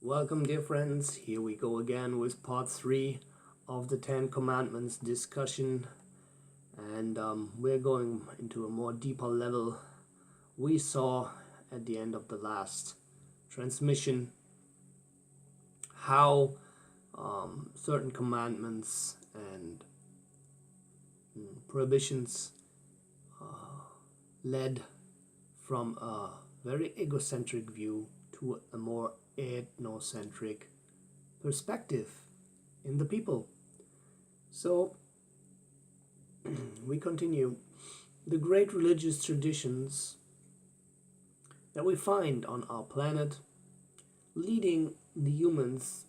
Welcome, dear friends. Here we go again with part 3 of the 10 Commandments discussion, and we're going into a more deeper level. We saw at the end of the last transmission how certain commandments and prohibitions led from a very egocentric view to a more ethnocentric perspective in the people. So we continue. The great religious traditions that we find on our planet are leading the humans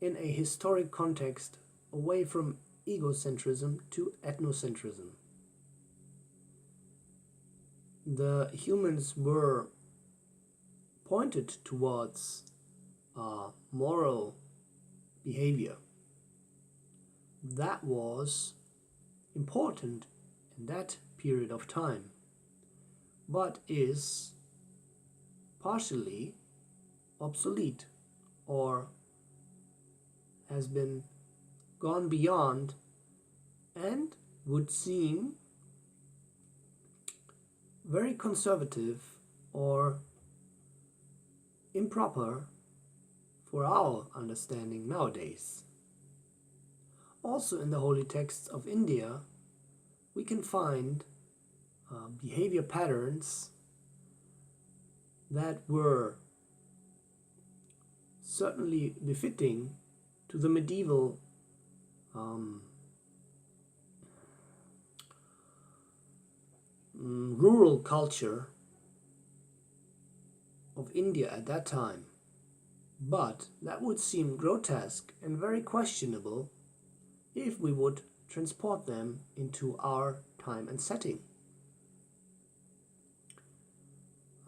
in a historic context away from egocentrism to ethnocentrism. The humans were pointed towards moral behavior that was important in that period of time, but is partially obsolete or has been gone beyond and would seem very conservative or improper for our understanding nowadays. Also in the holy texts of India, we can find behavior patterns that were certainly befitting to the medieval rural culture of India at that time, but that would seem grotesque and very questionable if we would transport them into our time and setting.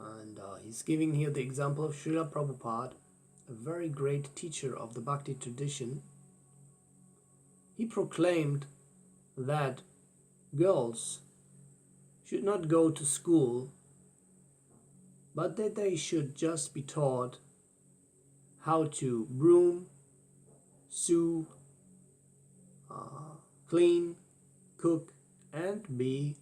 And he's giving here the example of Srila Prabhupada, a very great teacher of the Bhakti tradition. He proclaimed that girls should not go to school, but that they should just be taught how to broom, sew, clean, cook, and be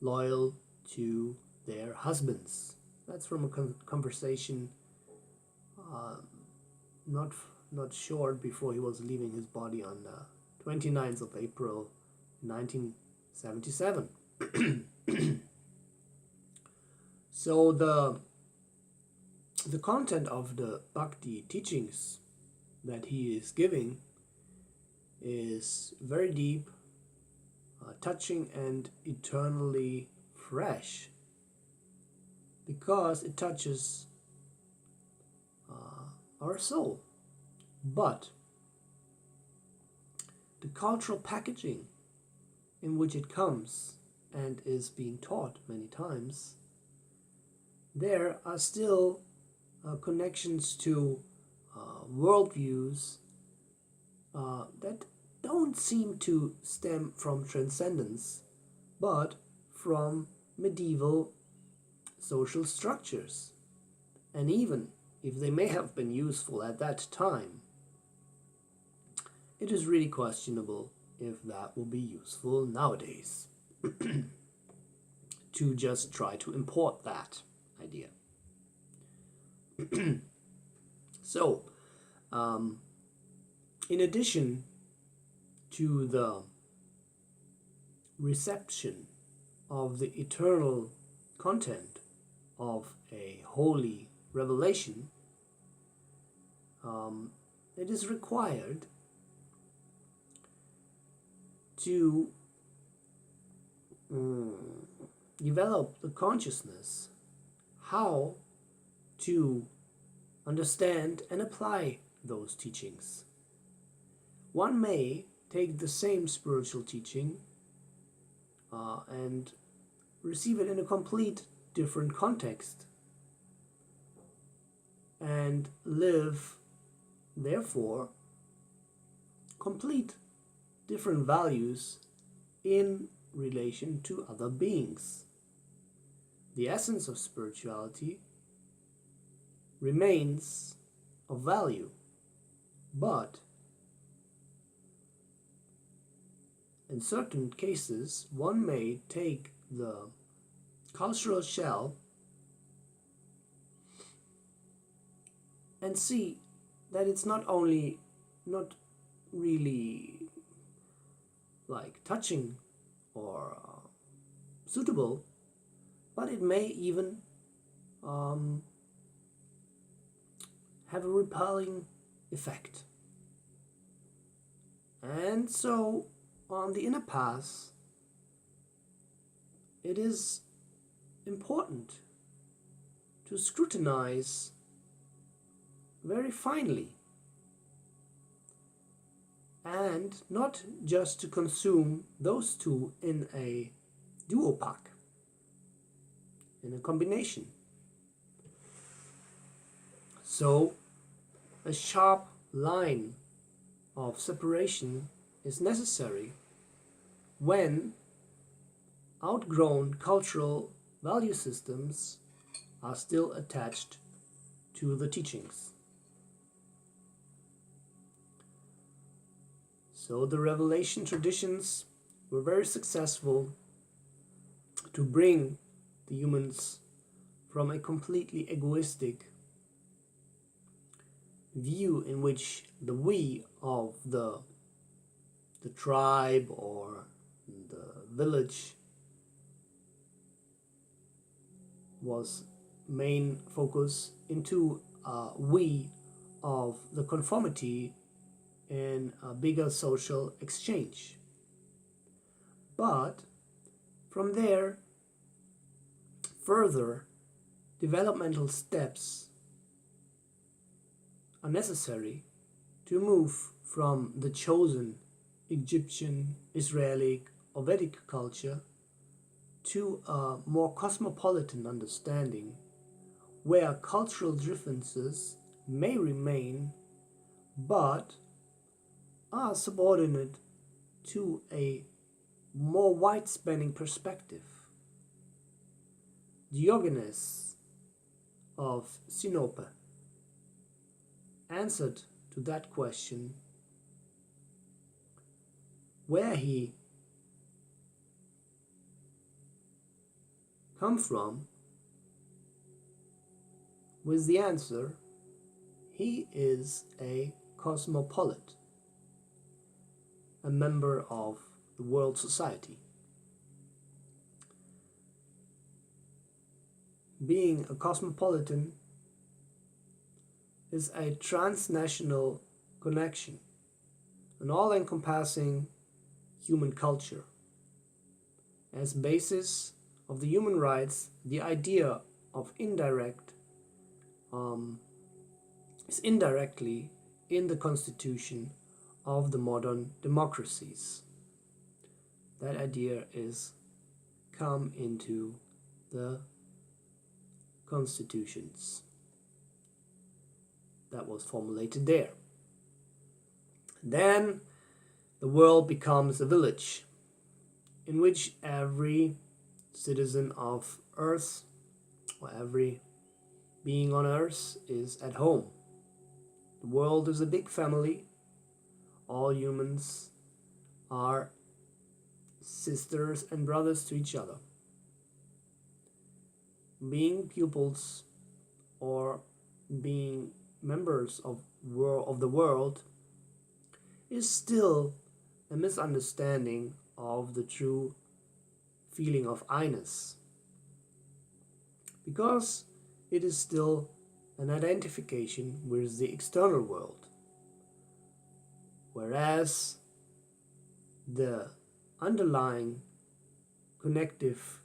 loyal to their husbands. That's from a conversation not short before he was leaving his body on the 29th of April 1977. So the content of the Bhakti teachings that he is giving is very deep, touching, and eternally fresh, because it touches our soul. But the cultural packaging in which it comes and is being taught many times, there are still connections to worldviews that don't seem to stem from transcendence, but from medieval social structures. And even if they may have been useful at that time, it is really questionable if that will be useful nowadays to just try to import that idea. So, in addition to the reception of the eternal content of a holy revelation, it is required to develop the consciousness how to understand and apply those teachings. One may take the same spiritual teaching and receive it in a complete different context and live, therefore, complete different values in relation to other beings. The essence of spirituality remains of value, but in certain cases one may take the cultural shell and see that it's not really like touching or suitable, but it may even have a repelling effect. And so on the inner path, it is important to scrutinize very finely and not just to consume those two in a duo pack, in a combination. So a sharp line of separation is necessary when outgrown cultural value systems are still attached to the teachings. So the revelation traditions were very successful to bring the humans from a completely egoistic view in which the we of the tribe or the village was main focus into we of the conformity in a bigger social exchange. But from there, further developmental steps are necessary to move from the chosen Egyptian, Israeli, or Vedic culture to a more cosmopolitan understanding where cultural differences may remain but are subordinate to a more wide-spanning perspective. Diogenes of Sinope answered to that question where he come from with the answer, he is a cosmopolite, a member of the world society. Being a cosmopolitan is a transnational connection, an all-encompassing human culture. As basis of the human rights, the idea of is indirectly in the constitution of the modern democracies. That idea is come into the constitutions that was formulated there. Then the world becomes a village in which every citizen of Earth or every being on Earth is at home. The world is a big family. All humans are sisters and brothers to each other. Being pupils or being members of the world is still a misunderstanding of the true feeling of I-ness, because it is still an identification with the external world, whereas the underlying connective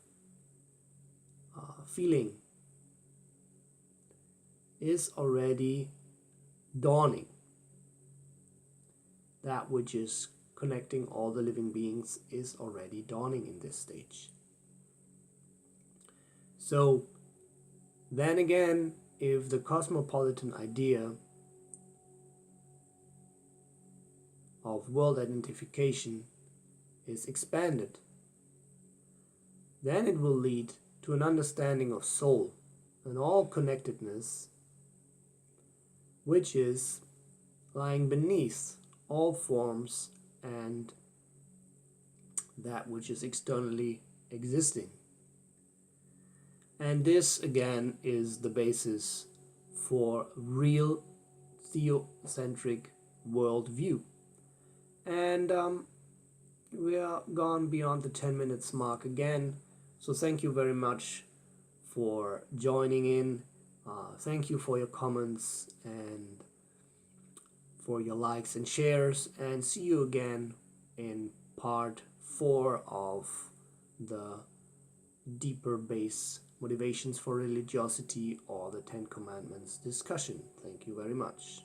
feeling is already dawning. That which is connecting all the living beings is already dawning in this stage. So then again, if the cosmopolitan idea of world identification is expanded, then it will lead to an understanding of soul and all connectedness which is lying beneath all forms and that which is externally existing. And this again is the basis for real theocentric worldview. And we are gone beyond the 10 minutes mark again, so thank you very much for joining in. Thank you for your comments and for your likes and shares, and see you again in part 4 of the deeper base motivations for religiosity or the 10 Commandments discussion. Thank you very much.